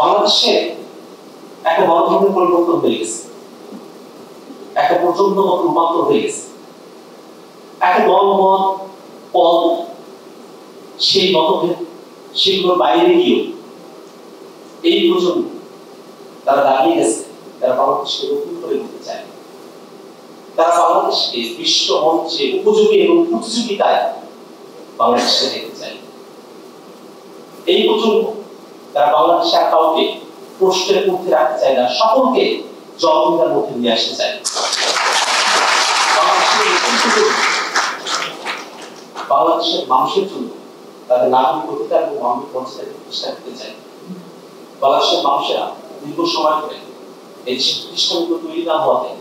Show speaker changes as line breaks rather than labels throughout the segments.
বাংলাদেশে একটা বড় ধরনের পরিবর্তন হয়ে গেছে, একটা প্রচন্ডমত রূপান্তর হয়ে গেছে। একটা দলমত পদ সেই মতভেদ সেগুলোর বাইরে গিয়েও এই প্রজন্ম তারা দাঁড়িয়ে গেছে, তারা বাংলাদেশকে নতুন করে দিতে চায়, তারা বাংলাদেশকে বিশ্ব মঞ্চে উপযোগী এবং প্রতিযোগিতায় বাংলাদেশকে দেখতে চায়। এই প্রজন্ম তারা বাংলাদেশে আর কাউকে প্রশ্নের মধ্যে রাখতে চায় না, সকলকে জবাবদিহিতার মধ্যে নিয়ে আসতে চায়। বাংলাদেশের মানুষের জন্য তাদের নাগরিক অধিকার এবং মানবিক মর্যাদা প্রতিষ্ঠা করতে চায়। বাংলাদেশের মানুষেরা দীর্ঘ সময় ধরে এই প্রতিষ্ঠানগুলো তৈরি না হওয়াতে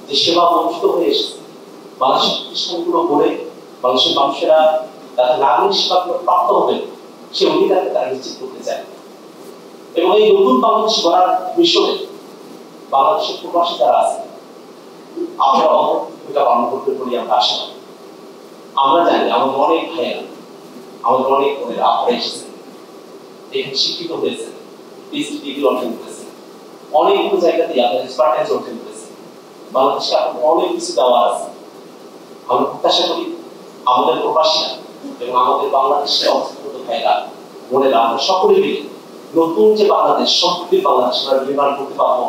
যে সেবা বঞ্চিত হয়ে এসেছে, বাংলাদেশের প্রতিষ্ঠানগুলো গড়ে বাংলাদেশের মানুষেরা তাদের নাগরিক সেবাগুলো প্রাপ্ত হবে সে অধিকারকে তারা নিশ্চিত করতে চায়। এবং এই নতুন বাংলাদেশ গড়ার মিশনে বাংলাদেশের প্রবাসী যারা আছে আমরা ভূমিকা পালন করতে পারি আমরা আশা করি। আমরা জানি আমাদের অনেক ভাইয়েরা, আমাদের অনেক বোনেরা আপনারা এসেছেন, এখানে শিক্ষিত হয়েছেন, পিএইচডি ডিগ্রি অর্জন করেছেন, অনেকগুলো জায়গাতেই আপনারা এক্সপার্টাইজ অর্জন করেছেন। বাংলাদেশে আপনাদের অনেক কিছু দেওয়া আছে। আমরা প্রত্যাশা করি আমাদের প্রবাসীরা এবং আমাদের বাংলাদেশে অবস্থিত ভাইয়েরা বোনেরা আমরা সকলে মিলে নতুন যে বাংলাদেশ, সমৃদ্ধির বাংলাদেশ আমরা নির্মাণ করতে পারবো।